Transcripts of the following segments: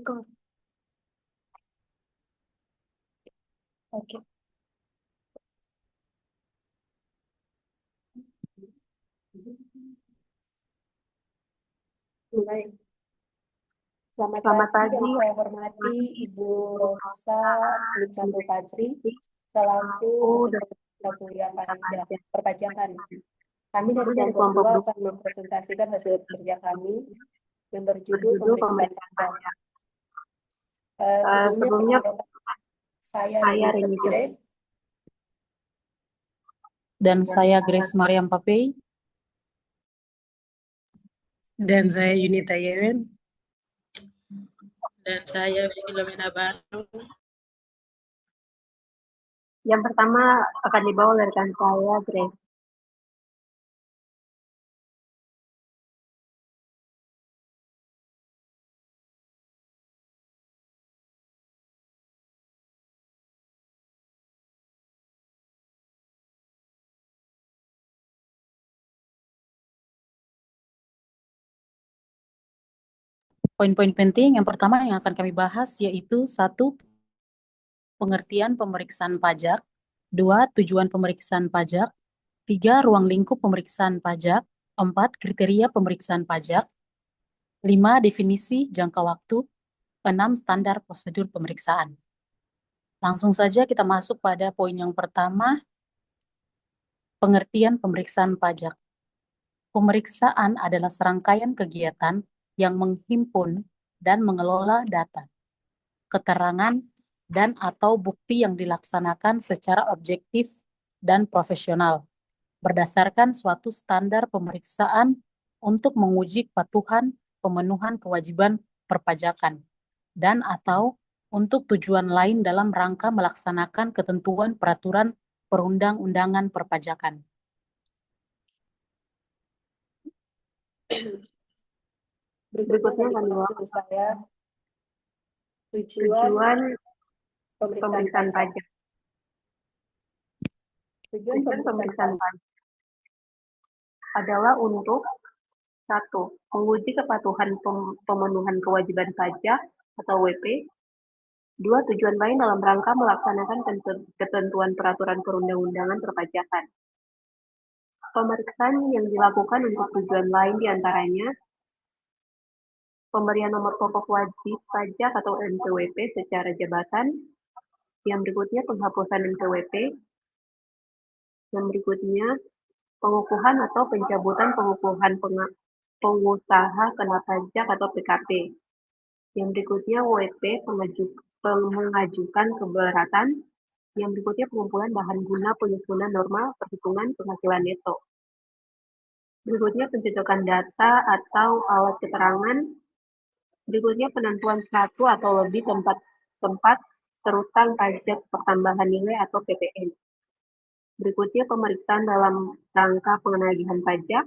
record. Oke. Mulai. Selamat Selamat pagi yang pagi. saya hormati Ibu Rosa Likanto Fajri, selaku Mata Kuliah Perpajakan. Kami dari kelompok 2 akan mempresentasikan hasil kerja kami yang berjudul pemeriksaan pajak. Sebelumnya saya Reni Sepire dan saya Grace Mariam Papei dan saya Yunita Yewen dan saya Filomena Baru. Yang pertama akan dibawa oleh rekan saya, Grace. Poin-poin penting yang pertama yang akan kami bahas yaitu 1. Pengertian pemeriksaan pajak, 2. Tujuan pemeriksaan pajak, 3. Ruang lingkup pemeriksaan pajak, 4. Kriteria pemeriksaan pajak, 5. Definisi jangka waktu, 6. Standar prosedur pemeriksaan. Langsung saja kita masuk pada poin yang pertama, pengertian pemeriksaan pajak. Pemeriksaan adalah serangkaian kegiatan yang menghimpun dan mengelola data, keterangan, dan atau bukti yang dilaksanakan secara objektif dan profesional berdasarkan suatu standar pemeriksaan untuk menguji kepatuhan pemenuhan kewajiban perpajakan dan atau untuk tujuan lain dalam rangka melaksanakan ketentuan peraturan perundang-undangan perpajakan. Berikutnya akan dibawa saya tujuan Pemeriksaan pajak. Tujuan pemeriksaan pajak Adalah untuk 1. Menguji kepatuhan pemenuhan kewajiban pajak atau WP. 2. Tujuan lain dalam rangka melaksanakan ketentuan peraturan perundang-undangan perpajakan. Pemeriksaan yang dilakukan untuk tujuan lain diantaranya pemberian nomor pokok wajib pajak atau NPWP secara jabatan. Yang berikutnya penghapusan NPWP. Yang berikutnya pengukuhan atau pencabutan pengukuhan pengusaha kena pajak atau PKP. Yang berikutnya WP mengajukan keberatan. Yang berikutnya pengumpulan bahan guna penyusunan norma perhitungan penghasilan neto. Berikutnya pencocokan data atau alat keterangan. Berikutnya penentuan satu atau lebih tempat terutang pajak pertambahan nilai atau PPN. Berikutnya pemeriksaan dalam rangka penagihan pajak.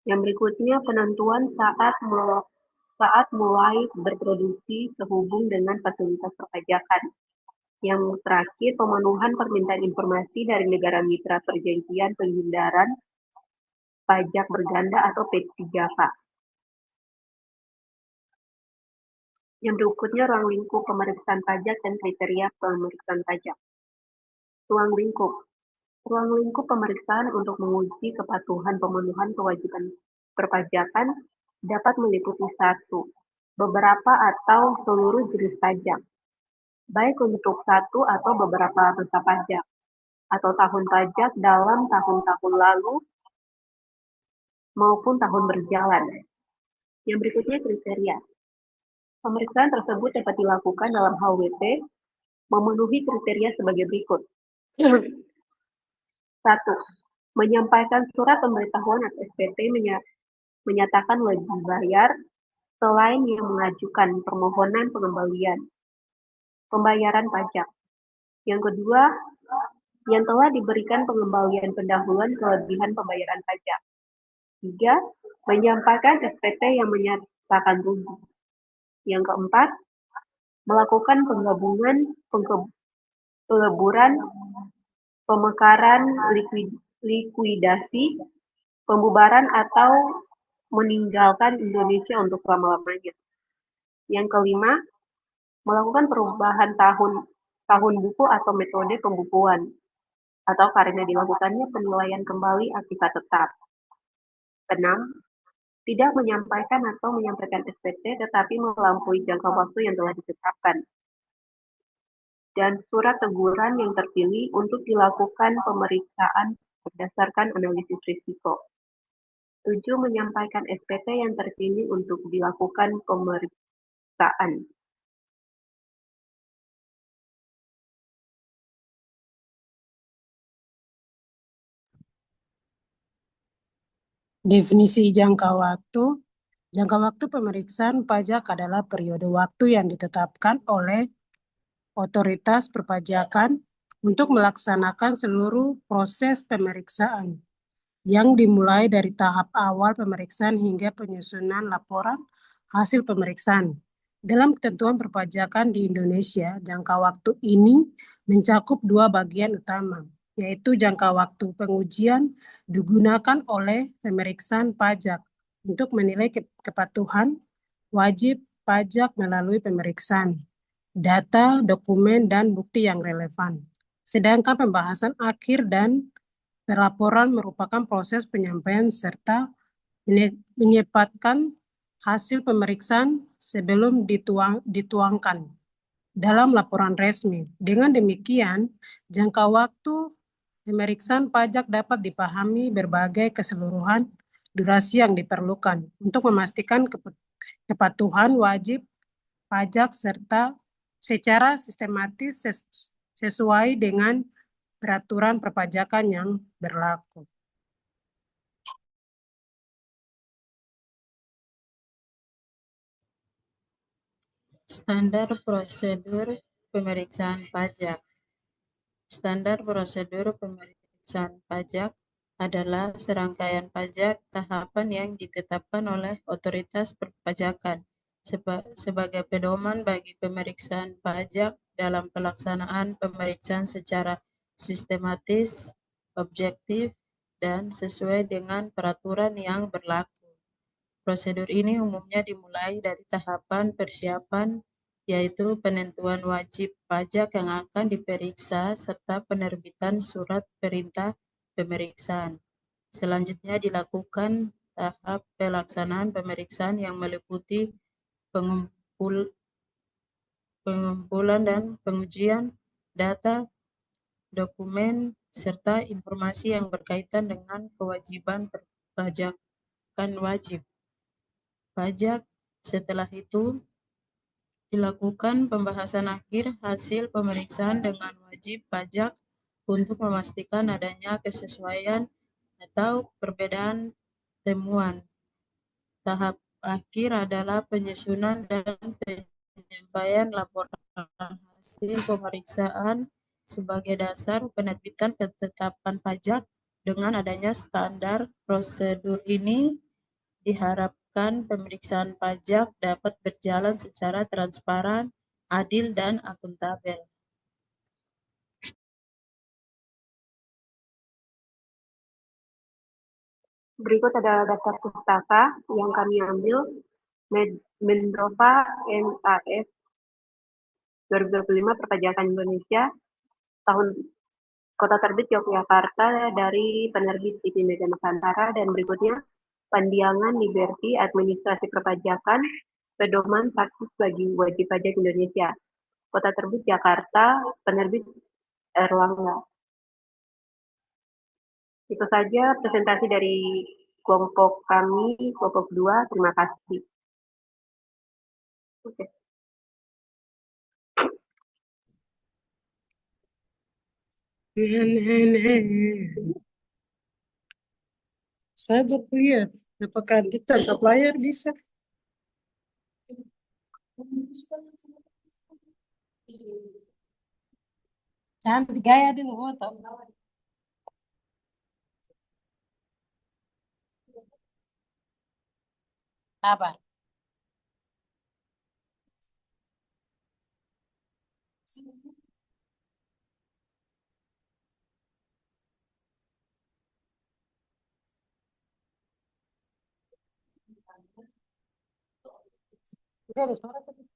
Yang berikutnya penentuan saat mulai berproduksi sehubung dengan fasilitas perpajakan. Yang terakhir pemenuhan permintaan informasi dari negara mitra perjanjian penghindaran pajak berganda atau P3K. Yang berikutnya ruang lingkup pemeriksaan pajak dan kriteria pemeriksaan pajak. Ruang lingkup. Ruang lingkup pemeriksaan untuk menguji kepatuhan pemenuhan kewajiban perpajakan dapat meliputi 1. Beberapa atau seluruh jenis pajak, baik untuk satu atau beberapa masa pajak, atau tahun pajak dalam tahun-tahun lalu maupun tahun berjalan. Yang berikutnya kriteria. Pemeriksaan tersebut dapat dilakukan dalam hal WP memenuhi kriteria sebagai berikut. 1. Menyampaikan surat pemberitahuan atau SPT menyatakan wajib bayar selain yang mengajukan permohonan pengembalian pembayaran pajak. Yang kedua, yang telah diberikan pengembalian pendahuluan kelebihan pembayaran pajak. 3. Menyampaikan SPT yang menyatakan rugi. Yang keempat, melakukan penggabungan, peleburan, pemekaran, likuidasi, pembubaran atau meninggalkan Indonesia untuk selama-lamanya. Yang kelima, melakukan perubahan tahun buku atau metode pembukuan, atau karena dilakukannya penilaian kembali akibat tetap. Keenam, tidak menyampaikan atau menyampaikan SPT tetapi melampaui jangka waktu yang telah ditetapkan. Dan surat teguran yang terpilih untuk dilakukan pemeriksaan berdasarkan analisis risiko. 7. Menyampaikan SPT yang terpilih untuk dilakukan pemeriksaan. Definisi jangka waktu. Jangka waktu pemeriksaan pajak adalah periode waktu yang ditetapkan oleh otoritas perpajakan untuk melaksanakan seluruh proses pemeriksaan yang dimulai dari tahap awal pemeriksaan hingga penyusunan laporan hasil pemeriksaan. Dalam ketentuan perpajakan di Indonesia, jangka waktu ini mencakup dua bagian utama, yaitu jangka waktu pengujian digunakan oleh pemeriksaan pajak untuk menilai kepatuhan wajib pajak melalui pemeriksaan data, dokumen, dan bukti yang relevan. Sedangkan pembahasan akhir dan pelaporan merupakan proses penyampaian serta menyepatkan hasil pemeriksaan sebelum dituangkan dalam laporan resmi. Dengan demikian, jangka waktu pemeriksaan pajak dapat dipahami berbagai keseluruhan durasi yang diperlukan untuk memastikan kepatuhan wajib pajak serta secara sistematis sesuai dengan peraturan perpajakan yang berlaku. Standar prosedur pemeriksaan pajak. Standar prosedur pemeriksaan pajak adalah serangkaian pajak tahapan yang ditetapkan oleh otoritas perpajakan sebagai pedoman bagi pemeriksaan pajak dalam pelaksanaan pemeriksaan secara sistematis, objektif, dan sesuai dengan peraturan yang berlaku. Prosedur ini umumnya dimulai dari tahapan persiapan, yaitu penentuan wajib pajak yang akan diperiksa serta penerbitan surat perintah pemeriksaan. Selanjutnya dilakukan tahap pelaksanaan pemeriksaan yang meliputi pengumpulan dan pengujian data, dokumen, serta informasi yang berkaitan dengan kewajiban perpajakan wajib pajak. Setelah itu, dilakukan pembahasan akhir hasil pemeriksaan dengan wajib pajak untuk memastikan adanya kesesuaian atau perbedaan temuan. Tahap akhir adalah penyusunan dan penyampaian laporan hasil pemeriksaan sebagai dasar penerbitan ketetapan pajak. Dengan adanya standar prosedur ini, diharapkan pemeriksaan pajak dapat berjalan secara transparan, adil, dan akuntabel. Berikut adalah daftar pustaka yang kami ambil Mendrova MAS 2025 Perpajakan Indonesia, tahun Kota Terbit Yogyakarta dari penerbit IP Mega Nusantara, dan berikutnya Pandiangan Liberty Administrasi Perpajakan, pedoman praktis bagi wajib pajak Indonesia, Kota Terbit Jakarta, penerbit Erlangga. Itu saja presentasi dari kelompok kami, kelompok 2. Terima kasih. Oke. Saya lihat apakah kita supplier bisa. Cantik gaya dulu foto. Apa? Tidak ada suara tadi.